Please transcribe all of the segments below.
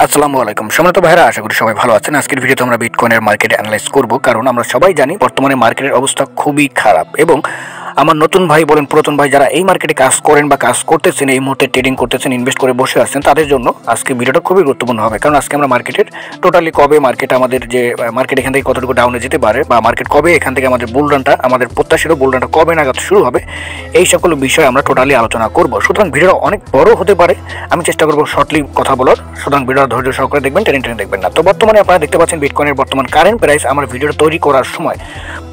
আসসালামু আলাইকুম সম্মানিত ভাইরা, আশা করি সবাই ভালো আছেন। আজকের ভিডিওতে আমরা বিটকয়েনের মার্কেট অ্যানালাইজ করব, কারণ আমরা সবাই জানি বর্তমানে মার্কেটের অবস্থা খুবই খারাপ। এবং আমার নতুন ভাই বলেন পুরাতন ভাই, যারা এই মার্কেটে কাজ করেন বা কাজ করতেছেন, এই মুহূর্তে ট্রেডিং করতেছেন, ইনভেস্ট করে বসে আছেন, তাদের জন্য আজকে ভিডিওটা খুবই গুরুত্বপূর্ণ হবে। কারণ আজকে আমরা মার্কেটের টোটালি কবে মার্কেট আমাদের যে মার্কেট এখান থেকে কতটুকু ডাউনে যেতে পারে, বা মার্কেট কবে এখান থেকে আমাদের বুলরানটা, আমাদের প্রত্যাশিত বুলরানটা কবে নাগাদ শুরু হবে, এই সকল বিষয়ে আমরা টোটালি আলোচনা করব। সুতরাং ভিডিওটা অনেক বড় হতে পারে, আমি চেষ্টা করবো শর্টলি কথা বলার। সুতরাং ভিডিওটা ধৈর্য সহকারে দেখবেন, টেনে টেনে দেখবেন না। তো বর্তমানে আপনারা দেখতে পাচ্ছেন বিটকয়েনের বর্তমান কারেন্ট প্রাইস আমার ভিডিওটা তৈরি করার সময়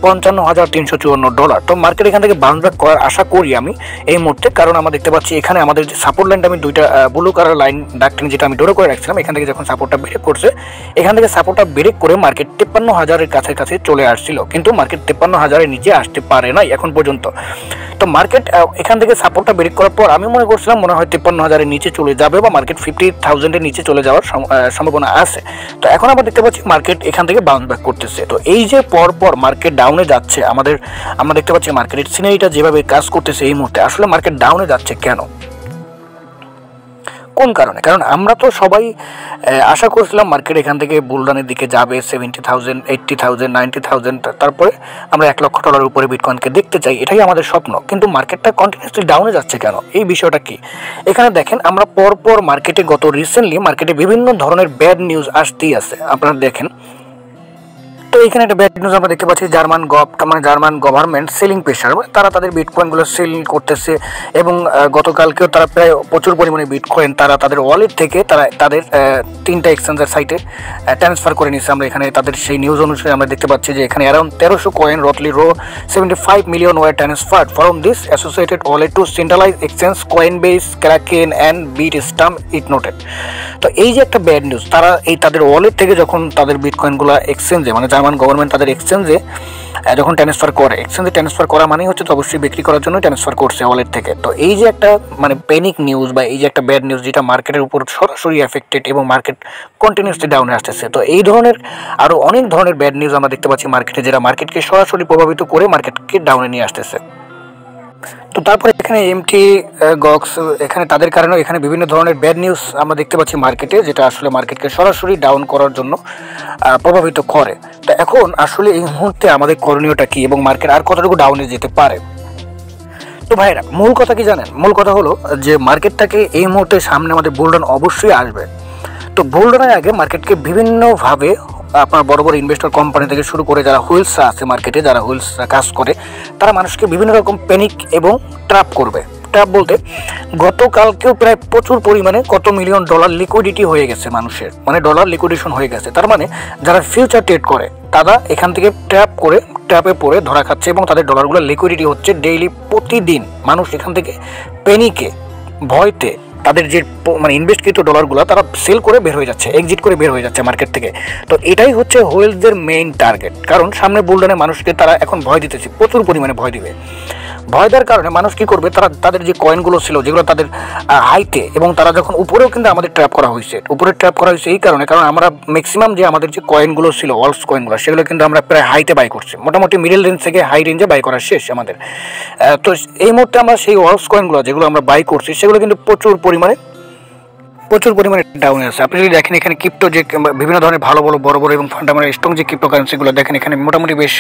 $55,354। তো মার্কেট এখান থেকে বাউন্স ব্যাক করার আশা করি আমি এই মুহূর্তে, কারণ আমরা দেখতে পাচ্ছি এখানে আমাদের যে সাপোর্ট লাইনটা আমি দুইটা ব্লু কালার লাইন ডাকটেন যেটা আমি ডোরো করে রাখছিলাম, এখান থেকে যখন সাপোর্টটা ব্রেক করছে, এখান থেকে সাপোর্টটা ব্রেক করে মার্কেট 53,000-এর কাছে চলে আসছিল, কিন্তু মার্কেট 53,000-এর নিচে আসতে পারে নাই এখন পর্যন্ত। তো মার্কেট এখান থেকে সাপোর্টটা ব্রেক করার পর আমি মনে করছিলাম মনে হয় 53,000-এর নিচে চলে যাবে, বা মার্কেট 50,000-এর নিচে চলে যাওয়ার সম্ভাবনা আছে। তো এখন আমরা দেখতে পাচ্ছি মার্কেট এখান থেকে বাউন্স ব্যাক করতেছে। তো এই যে পর মার্কেট ডাউনে যাচ্ছে, আমরা দেখতে পাচ্ছি মার্কেটের সিনারিটা যেভাবে কাজ করতেছে এই মুহূর্তে, আসলে মার্কেট ডাউনে যাচ্ছে কেন, কোন কারণে? কারণ আমরা তো সবাই আশা করছিলাম মার্কেট এখান থেকে বুলরানের দিকে যাবে, 70,000, 80,000, 90,000, তারপরে আমরা $1,00,000 উপরে বিটকয়েনকে দেখতে চাই, এটাই আমাদের স্বপ্ন। কিন্তু মার্কেটটা কন্টিনিউসলি ডাউনে যাচ্ছে কেন, এই বিষয়টা কি? এখানে দেখেন, আমরা পরপর মার্কেটে রিসেন্টলি মার্কেটে বিভিন্ন ধরনের ব্যাড নিউজ আসতেই আছে। আপনারা দেখেন, তো এখানে একটা ব্যাড নিউজ আমরা দেখতে পাচ্ছি, জার্মান গভর্নমেন্ট সেলিং প্রেশার, তারা তাদের বিটকয়েনগুলো সেল করতেছে। এবং গতকালকেও তারা প্রায় প্রচুর পরিমাণে বিটকয়েন তারা তাদের ওয়ালেট থেকে তাদের 3টা এক্সচেঞ্জের সাইটে ট্রান্সফার করে নিচ্ছে। আমরা এখানে তাদের সেই নিউজ অনুসারে আমরা দেখতে পাচ্ছি যে এখানে অ্যারাউন্ড 1300 কয়েন রটলি 75 million were transferred from this associated wallet to centralize exchange Coinbase, Kraken and Bitstamp, it noted. তো এই যে একটা ব্যাড নিউজ, তারা তাদের ওয়ালেট থেকে যখন তাদের বিটকয়েনগুলো এক্সচেঞ্জে, মানে জার্মান গভর্নমেন্ট তাদের এক্সচেঞ্জে যখন ট্রান্সফার করা মানে হচ্ছে তো অবশ্যই বিক্রি করার জন্য ট্রান্সফার করছে ওয়ালেট থেকে। তো এই যে একটা মানে প্যানিক নিউজ, বা এই যে একটা ব্যাড নিউজ, যেটা মার্কেটের উপর সরাসরি এফেক্টেড এবং মার্কেট কন্টিনিউসলি ডাউনে আসতেছে। তো এই ধরনের আরও অনেক ধরনের ব্যাড নিউজ আমরা দেখতে পাচ্ছি মার্কেটে, যেটা মার্কেটকে সরাসরি প্রভাবিত করে মার্কেটকে ডাউনে নিয়ে আসতেছে। তো তারপরে এখানে এমটি গক্স, এখানে তাদের কারণে এখানে বিভিন্ন ধরনের ব্যাড নিউজ আমরা দেখতে পাচ্ছি মার্কেটে, যেটা আসলে মার্কেটকে সরাসরি ডাউন করার জন্য প্রভাবিত করে। তো এখন আসলে এই মুহূর্তে আমাদের করণীয়টা কি, এবং মার্কেট আর কতটুকু ডাউনে যেতে পারে? তো ভাইরা, মূল কথা কি জানেন? মূল কথা হলো যে মার্কেটটাকে এই মুহূর্তে সামনে আমাদের বুলরান অবশ্যই আসবে। তো বুলরানের আগে মার্কেটকে বিভিন্নভাবে আপনার বড় বড় ইনভেস্টর কোম্পানি থেকে শুরু করে যারা হুইলসরা আছে মার্কেটে, যারা হুইলসরা কাজ করে, তারা মানুষকে বিভিন্ন রকম প্যানিক এবং ট্র্যাপ করবে। ট্র্যাপ বলতে গতকালকেও প্রায় প্রচুর পরিমাণে কত $1 মিলিয়ন লিকুইডিটি হয়ে গেছে মানুষের, মানে ডলার লিকুইডেশন হয়ে গেছে। তার মানে যারা ফিউচার ট্রেড করে তারা এখান থেকে ট্র্যাপে পড়ে ধরা খাচ্ছে, এবং তাদের ডলারগুলো লিকুইডিটি হচ্ছে ডেইলি, প্রতিদিন মানুষ এখান থেকে প্যানিকে, ভয়তে তাদের যে মানে ইনভেস্টকৃত ডলারগুলো তারা সেল করে বের হয়ে যাচ্ছে, এক্সিট করে বের হয়ে যাচ্ছে মার্কেট থেকে। তো এটাই হচ্ছে হোয়েলসদের মেইন টার্গেট, কারণ সামনে বুলরানে মানুষকে তারা এখন ভয় দিতেছে, প্রচুর পরিমাণে ভয় দিবে। ভয় দেওয়ার কারণে মানুষ কী করবে, তাদের যে কয়েনগুলো ছিল যেগুলো তাদের হাইতে, এবং তারা যখন উপরেও কিন্তু আমাদের ট্র্যাপ করা হয়েছে, এই কারণ আমরা ম্যাক্সিমাম যে আমাদের যে কয়েনগুলো ছিল, ওয়ালস কয়েনগুলো, সেগুলো কিন্তু আমরা প্রায় হাইতে বাই করছি, মোটামুটি মিডল রেঞ্জ থেকে হাই রেঞ্জে বাই করা শেষ আমাদের। তো এই মুহূর্তে আমরা সেই ওয়ালস কয়েনগুলো যেগুলো আমরা বাই করছি, সেগুলো কিন্তু প্রচুর পরিমাণে ডাউনে আছে। আপনি যদি দেখেন এখানে ক্রিপ্টো যে বিভিন্ন ধরনের বড় বড় এবং ফান্ডামেন্টাল স্ট্রং যে ক্রিপ্টো কারেন্সিগুলো দেখেন, এখানে মোটামুটি বেশ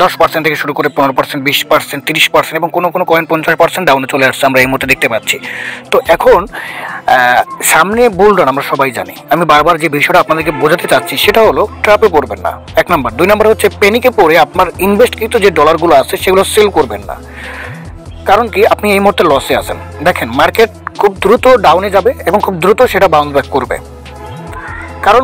10% থেকে শুরু করে 15%, 20%, 30%, এবং কোনো কয়েন 50% ডাউনে চলে আসছে আমরা এই মুহূর্তে দেখতে পাচ্ছি। তো এখন সামনে বুলরান আমরা সবাই জানি, আমি বারবার যে বিষয়টা আপনাদেরকে বোঝাতে চাচ্ছি সেটা হলো ট্র্যাপে পড়বেন না, 1 নম্বর। 2 নম্বর হচ্ছে প্যানিকে পড়ে আপনার ইনভেস্টকৃত যে ডলারগুলো আছে সেগুলো সেল করবেন না, কারণ কি আপনি এই মুহূর্তে লসে আছেন। দেখেন মার্কেট খুব দ্রুত ডাউনে যাবে এবং খুব দ্রুত সেটা বাউন্স ব্যাক করবে, কারণ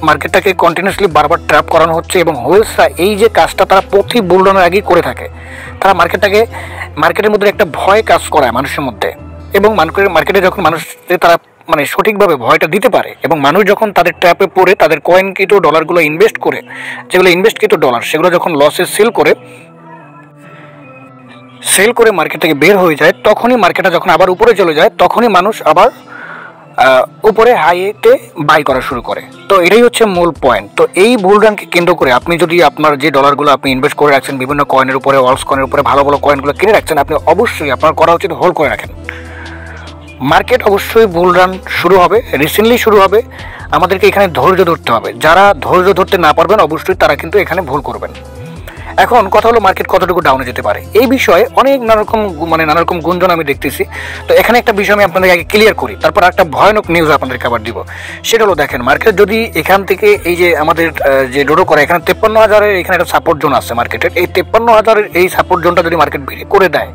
মার্কেটটাকে কন্টিনিউসলি বারবার ট্র্যাপ করানো হচ্ছে। এবং হোয়েলসরা এই যে কাজটা তারা প্রতি বুলরানের আগেই করে থাকে, তারা মার্কেটের মধ্যে একটা ভয় কাজ করায় মানুষের মধ্যে, এবং মার্কেটে যখন মানুষদের তারা মানে সঠিকভাবে ভয়টা দিতে পারে, এবং মানুষ যখন তাদের ট্র্যাপে পড়ে তাদের কয়েনকৃত ডলারগুলো যেগুলো ইনভেস্টকৃত ডলার, সেগুলো যখন লসে সেল করে মার্কেট থেকে বের হয়ে যায়, তখনই মার্কেটটা যখন আবার উপরে চলে যায়, তখনই মানুষ আবার উপরে হাইতে বাই করা শুরু করে। তো এটাই হচ্ছে মূল পয়েন্ট। তো এই বুলরানকে কেন্দ্র করে আপনি যদি আপনার যে ডলারগুলো আপনি ইনভেস্ট করে রাখছেন বিভিন্ন কয়েনের উপরে, ওয়ালস কয়েনের উপরে, ভালো কয়েনগুলো কিনে রাখছেন, আপনি অবশ্যই আপনার করা উচিত হোল্ড করে রাখেন। মার্কেট অবশ্যই বুল রান শুরু হবে, রিসেন্টলি শুরু হবে, আমাদেরকে এখানে ধৈর্য ধরতে হবে। যারা ধৈর্য ধরতে না পারবেন অবশ্যই তারা কিন্তু এখানে ভুল করবেন। এখন কথা হলো মার্কেট কতটুকু ডাউনে যেতে পারে, এই বিষয়ে অনেক নানা রকম গুঞ্জন আমি দেখতেছি। তো এখানে একটা বিষয় আমি আপনাদের আগে ক্লিয়ার করি, তারপর একটা ভয়ানক নিউজ আপনাদেরকে আবার দিব। সেটা হলো দেখেন, মার্কেট যদি এখান থেকে এই যে আমাদের যে ডোডো করে এখানে 53,000-এর এখানে একটা সাপোর্ট জোন আছে মার্কেটের, এই 53,000-এর এই সাপোর্ট জোনটা যদি মার্কেট ব্রেক করে দেয়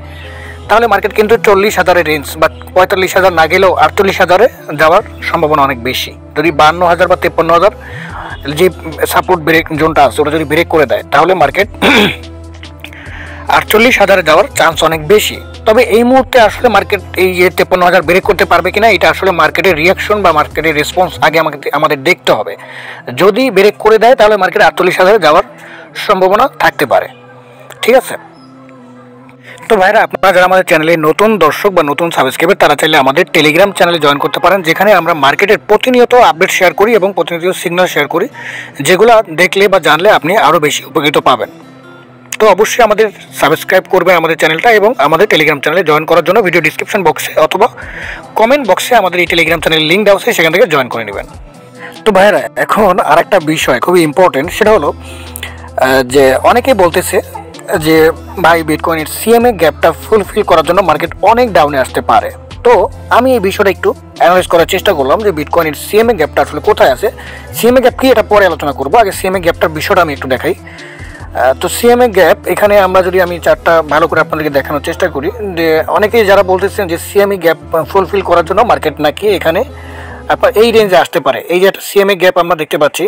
তাহলে মার্কেট কিন্তু 40,000-এর রেঞ্জ বা 45,000 না গেলেও 48,000-এ যাওয়ার সম্ভাবনা অনেক বেশি। যদি 52,000 বা 53,000 যে সাপোর্ট ব্রেক জোনটা আছে ওটা যদি ব্রেক করে দেয় তাহলে মার্কেট 48,000-এ যাওয়ার চান্স অনেক বেশি। তবে এই মুহূর্তে আসলে মার্কেট এই যে 53,000 ব্রেক করতে পারবে কিনা এটা আসলে মার্কেটের রিয়াকশন বা মার্কেটের রেসপন্স আগে আমাদের দেখতে হবে। যদি ব্রেক করে দেয় তাহলে মার্কেট 48,000-এ যাওয়ার সম্ভাবনা থাকতে পারে। ঠিক আছে, তো ভাইরা আপনারা যারা আমাদের চ্যানেলে নতুন দর্শক বা নতুন সাবস্ক্রাইবার তারা চাইলে আমাদের টেলিগ্রাম চ্যানেলে জয়েন করতে পারেন, যেখানে আমরা মার্কেটের প্রতিনিয়ত আপডেট শেয়ার করি এবং প্রতিনিয়ত সিগন্যাল শেয়ার করি, যেগুলো দেখলে বা জানলে আপনি আরও বেশি উপকৃত পাবেন। তো অবশ্যই আমাদের সাবস্ক্রাইব করবেন আমাদের চ্যানেলটা এবং আমাদের টেলিগ্রাম চ্যানেলে জয়েন করার জন্য ভিডিও ডিসক্রিপশন বক্সে অথবা কমেন্ট বক্সে আমাদের এই টেলিগ্রাম চ্যানেলের লিঙ্ক দেওয়া আছে, সেখান থেকে জয়েন করে নেবেন। তো ভাইরা এখন আর একটা বিষয় খুবই ইম্পর্টেন্ট, সেটা হলো যে অনেকেই বলতেছে যে ভাই বিটকয়েনের সিএমএ গ্যাপটা ফুলফিল করার জন্য মার্কেট অনেক ডাউনে আসতে পারে। তো আমি এই বিষয়টা একটু অ্যানালাইজ করার চেষ্টা করলাম যে বিটকয়েনের সিএমএ গ্যাপটা আসলে কোথায় আছে। সিএমএ গ্যাপ কি এটা পরে আলোচনা করবো, আগে সিএমএ গ্যাপটার বিষয়টা আমি একটু দেখাই। তো সিএমএ গ্যাপ এখানে আমরা যদি আমি চারটা ভালো করে আপনাদেরকে দেখানোর চেষ্টা করি, যে অনেকেই যারা বলতেছেন যে সিএমএ গ্যাপ ফুলফিল করার জন্য মার্কেট নাকি এখানে আপনার এই রেঞ্জে আসতে পারে। এই যে একটা সিএমএ গ্যাপ আমরা দেখতে পাচ্ছি,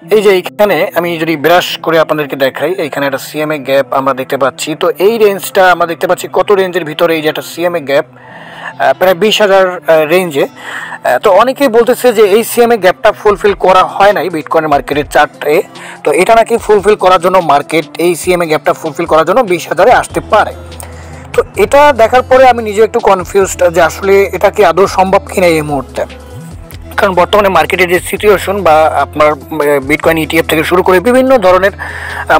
এই যে এইখানে আমি যদি ব্রাশ করে আপনাদেরকে দেখাই, এইখানে একটা সিএমএ গ্যাপ আমরা দেখতে পাচ্ছি। তো এই রেঞ্জটা আমরা দেখতে পাচ্ছি কত রেঞ্জের ভিতরে, এই যে একটা সিএমএ গ্যাপ প্রায় 20,000 রেঞ্জে। তো অনেকেই বলতেছে যে এই সিএমএ গ্যাপটা ফুলফিল করা হয় নাই বিটকয়েনের মার্কেটের চার্টে, তো এটা নাকি ফুলফিল করার জন্য মার্কেট এই সিএমএ গ্যাপটা ফুলফিল করার জন্য 20,000-এ আসতে পারে। তো এটা দেখার পরে আমি নিজে একটু কনফিউজড যে আসলে এটা কি আদৌ সম্ভব কিনা এই মুহূর্তে। কারণ বর্তমানে মার্কেটের যে সিচুয়েশন বা আপনার বিটকয়েন ইটিএফ থেকে শুরু করে বিভিন্ন ধরনের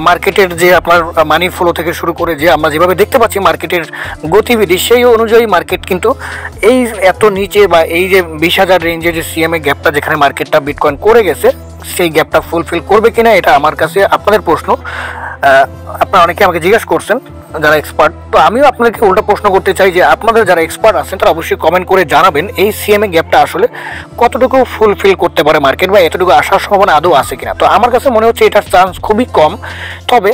মার্কেটের যে আপনার মানি ফ্লো থেকে শুরু করে যে আমরা যেভাবে দেখতে পাচ্ছি মার্কেটের গতিবিধি, সেই অনুযায়ী মার্কেট কিন্তু এই এত নিচে বা এই যে 20,000 রেঞ্জে যে সিএমএ গ্যাপটা যেখানে মার্কেটটা বিটকয়েন করে গেছে সেই গ্যাপটা ফুলফিল করবে কিনা এটা আমার কাছে আপনাদের প্রশ্ন। আপনারা অনেকে আমাকে জিজ্ঞাসা করছেন যারা এক্সপার্ট, তো আমিও আপনাদেরকে উল্টা প্রশ্ন করতে চাই যে আপনাদের যারা এক্সপার্ট আছেন তারা অবশ্যই কমেন্ট করে জানাবেন এই সিএমএ গ্যাপটা আসলে কতটুকু ফুলফিল করতে পারে মার্কেট বা এতটুকু আসার সম্ভাবনা আদৌ আছে কিনা। তো আমার কাছে মনে হচ্ছে এটার চান্স খুবই কম। তবে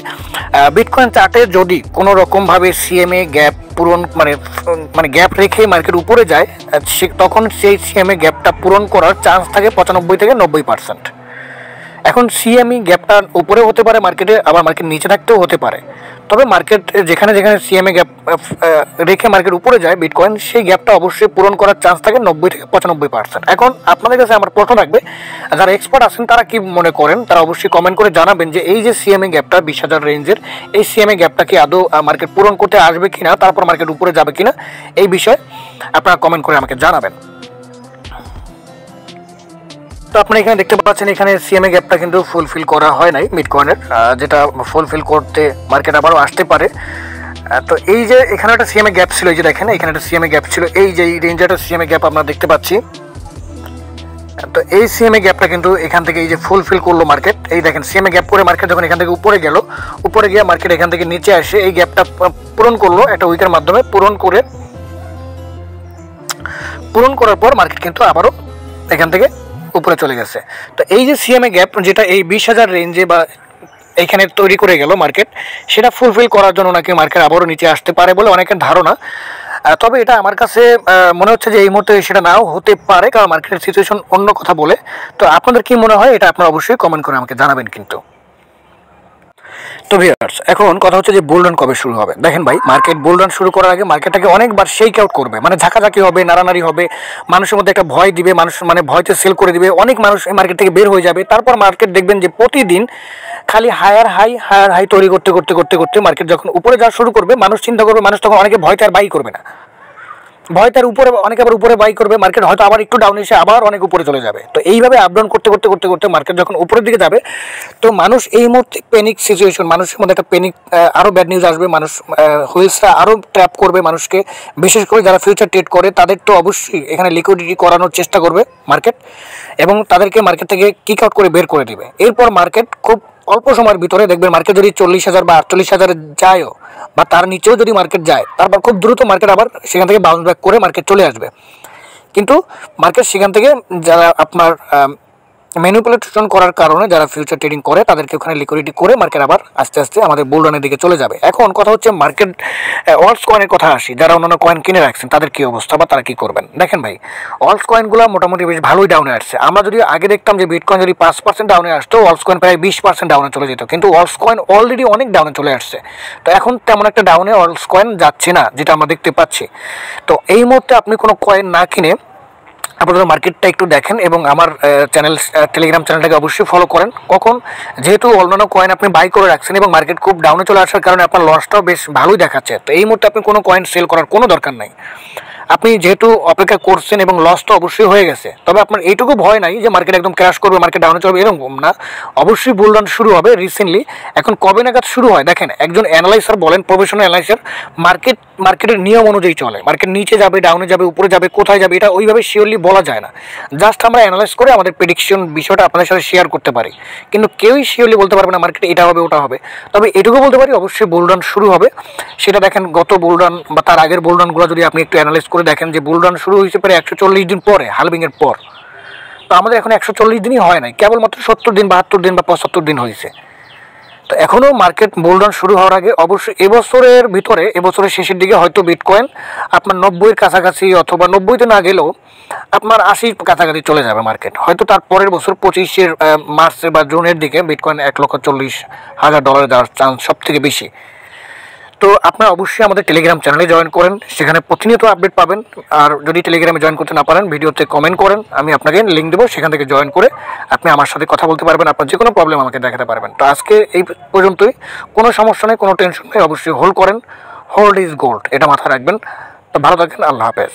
বিটকয়েন চার্টে যদি কোনো রকমভাবে সিএমএ গ্যাপ পূরণ মানে গ্যাপ রেখে মার্কেট উপরে যায় তখন সেই সিএমএ গ্যাপটা পূরণ করার চান্স থাকে 95 থেকে 90%। এখন সিএমই গ্যাপটা উপরে হতে পারে মার্কেটে, আবার মার্কেট নিচে থাকতেও হতে পারে। তবে মার্কেট যেখানে যেখানে সিএমএ গ্যাপ রেখে মার্কেট উপরে যায় বিটকয়েন, সেই গ্যাপটা অবশ্যই পূরণ করার চান্স থাকে 90 থেকে 95%। এখন আপনাদের কাছে আমার প্রশ্ন থাকবে, যারা এক্সপার্ট আছেন তারা কি মনে করেন, তারা অবশ্যই কমেন্ট করে জানাবেন যে এই যে সিএমএ গ্যাপটা 20,000 রেঞ্জের, এই সিএমএ গ্যাপটা কি আদৌ মার্কেট পূরণ করতে আসবে কিনা, তারপর মার্কেট উপরে যাবে কিনা, এই বিষয়ে আপনারা কমেন্ট করে আমাকে জানাবেন। তো আপনারা এখানে দেখতে পাচ্ছেন এখানে সিএমএ গ্যাপটা কিন্তু ফুলফিল করা হয় নাই বিটকয়েনের, যেটা ফুলফিল করতে মার্কেট আবারও আসতে পারে। তো এই যে এখানে একটা সিএমএ গ্যাপ ছিল, এই যে দেখেন এখানে একটা সিএমএ গ্যাপ ছিল, এই যে এই রেঞ্জে একটা সিএমএ গ্যাপ আমরা দেখতে পাচ্ছি। তো এই সিএমএ গ্যাপটা কিন্তু এখান থেকে এই যে ফুলফিল করলো মার্কেট, এই দেখেন সিএমএ গ্যাপ করে মার্কেট যখন এখান থেকে উপরে গেল, উপরে গিয়ে মার্কেট এখান থেকে নিচে আসে এই গ্যাপটা পূরণ করলো একটা উইকের মাধ্যমে, পূরণ করার পর মার্কেট কিন্তু আবারও এখান থেকে উপরে চলে গেছে। তো এই যে সিএমএ গ্যাপ যেটা এই 20,000 রেঞ্জে বা এইখানে তৈরি করে গেল মার্কেট, সেটা ফুলফিল করার জন্য নাকি মার্কেট আবারও নিচে আসতে পারে বলে অনেকের ধারণা। তবে এটা আমার কাছে মনে হচ্ছে যে এই মুহূর্তে সেটা নাও হতে পারে, কারণ মার্কেটের সিচুয়েশন অন্য কথা বলে। তো আপনাদের কি মনে হয় এটা আপনারা অবশ্যই কমেন্ট করে আমাকে জানাবেন কিন্তু। তো ভিউয়ার্স এখন কথা হচ্ছে যে বুল রান কবে শুরু হবে। দেখেন ভাই, মার্কেট বুল রান শুরু করার আগে মার্কেটটাকে অনেকবার শেক আউট করবে, মানে ঝাঁকাঝাঁকি হবে, নাড়ানাড়ি হবে, মানুষের মধ্যে একটা ভয় দিবে, মানুষ মানে ভয়তে সেল করে দিবে, অনেক মানুষ এই মার্কেট থেকে বের হয়ে যাবে। তারপর মার্কেট দেখবেন যে প্রতিদিন খালি হায়ার হাই তৈরি করতে করতে মার্কেট যখন উপরে যাওয়া শুরু করবে, মানুষ চিন্তা করবে, মানুষ তখন অনেকে ভয়তে আর বাই করবে না। ভয় তার উপরে, অনেকে আবার উপরে বাই করবে, মার্কেট হয়তো আবার একটু ডাউন এসে আবার অনেক উপরে চলে যাবে। তো এইভাবে আপ ডাউন করতে করতে করতে করতে মার্কেট যখন উপরের দিকে যাবে, তো মানুষ এই মুহূর্তে প্যানিক সিচুয়েশন, মানুষের মধ্যে একটা প্যানিক, আরও ব্যাড নিউজ আসবে, মানুষ হুইলসটা আরও ট্র্যাপ করবে মানুষকে। বিশেষ করে যারা ফিউচার ট্রেড করে তাদের তো অবশ্যই এখানে লিকুইডিটি করানোর চেষ্টা করবে মার্কেট, এবং তাদেরকে মার্কেট থেকে কিক আউট করে বের করে দিবে। এরপর মার্কেট খুব অল্প সময়ের ভিতরে দেখবেন মার্কেট যদি 40,000 বা 48,000 যায়ও বা তার নিচেও যদি মার্কেট যায়, তারপর খুব দ্রুত মার্কেট আবার সেখান থেকে বাউন্স ব্যাক করে মার্কেট চলে আসবে। কিন্তু মার্কেট সেখান থেকে যারা আপনার ম্যানিপুলেশন করার কারণে যারা ফিউচার ট্রেডিং করে তাদেরকে ওখানে লিকুইডিটি করে মার্কেট আবার আস্তে আস্তে আমাদের বুল রানের দিকে চলে যাবে। এখন কথা হচ্ছে মার্কেট অলস কয়েনের কথা আসি, যারা অন্যান্য কয়েন কিনে রাখছেন তাদের কী অবস্থা বা তারা কী করবেন। দেখেন ভাই, অলস কয়েনগুলো মোটামুটি বেশ ভালোই ডাউনে আসছে। আমরা যদি আগে দেখতাম যে বিটকয়েন যদি 5% ডাউনে আসতো, অলস কয়েন প্রায় 20% ডাউনে চলে যেত, কিন্তু অলস কয়েন অলরেডি অনেক ডাউনে চলে আসছে। তো এখন তেমন একটা ডাউনে অলস কয়েন যাচ্ছে না, যেটা আমরা দেখতে পাচ্ছি। তো এই মুহূর্তে আপনি কোনো কয়েন না কিনে আপনারা মার্কেটটা একটু দেখেন এবং আমার টেলিগ্রাম চ্যানেলটাকে অবশ্যই ফলো করেন। কখন, যেহেতু অন্যান্য কয়েন আপনি বাই করে রাখছেন এবং মার্কেট খুব ডাউনে চলে আসার কারণে আপনার লসটাও বেশ ভালোই দেখাচ্ছে, তো এই মুহূর্তে আপনি কোনো কয়েন সেল করার কোনো দরকার নাই। আপনি যেহেতু অপেক্ষা করছেন এবং লস তো অবশ্যই হয়ে গেছে, তবে আপনার এইটুকু ভয় নাই যে মার্কেট একদম ক্র্যাশ করবে, মার্কেট ডাউনে চলবে, এরকম না। অবশ্যই বুল রান শুরু হবে রিসেন্টলি। এখন কবে নাগাদ শুরু হয় দেখেন, একজন অ্যানালাইজার বলেন, প্রফেশনাল অ্যানালাইজার, মার্কেটের নিয়ম অনুযায়ী চলে। মার্কেট নিচে যাবে, ডাউনে যাবে, উপরে যাবে, কোথায় যাবে এটা ওইভাবে শিওরলি বলা যায় না। জাস্ট আমরা অ্যানালাইজ করে আমাদের প্রেডিকশন বিষয়টা আপনাদের সাথে শেয়ার করতে পারি, কিন্তু কেউই শিওরলি বলতে পারবে না মার্কেটে এটা হবে ওটা হবে। তবে এটুকু বলতে পারি অবশ্যই বুল রান শুরু হবে। সেটা দেখেন গত বুল রান বা তার আগের বুল রানগুলো যদি আপনি একটু অ্যানালাইজ করে দেখেন যে বুল রান শুরু হয়েছে প্রায় 140 দিন পরে, হালভিংয়ের পর। তো আমাদের এখন 140 দিনই হয় নাই, কেবলমাত্র 70 দিন, 72 দিন বা 75 দিন হয়েছে। তো এখনও মার্কেট বুল রান শুরু হওয়ার আগে অবশ্যই এবছরের ভিতরে, এবছরের শেষের দিকে হয়তো বিটকয়েন আপনার 90-এর কাছাকাছি, অথবা 90-তে না গেলেও আপনার 80-র কাছাকাছি চলে যাবে মার্কেট। হয়তো তার পরের বছর 25-এর মার্চের বা জুনের দিকে বিটকয়েন $1,40,000 যাওয়ার চান্স সব থেকে বেশি। তো আপনারা অবশ্যই আমাদের টেলিগ্রাম চ্যানেলে জয়েন করেন, সেখানে প্রতিনিয়ত আপডেট পাবেন। আর যদি টেলিগ্রামে জয়েন করতে না পারেন, ভিডিওতে কমেন্ট করেন, আমি আপনাকে লিঙ্ক দেবো, সেখান থেকে জয়েন করে আপনি আমার সাথে কথা বলতে পারবেন, আপনার যে কোনো প্রবলেম আমাকে দেখাতে পারবেন। তো আজকে এই পর্যন্তই, কোনো সমস্যা নেই, কোনো টেনশন নেই, অবশ্যই হোল্ড করেন, হোল্ড ইজ গোল্ড, এটা মাথায় রাখবেন। তো ভালো থাকেন, আল্লাহ হাফেজ।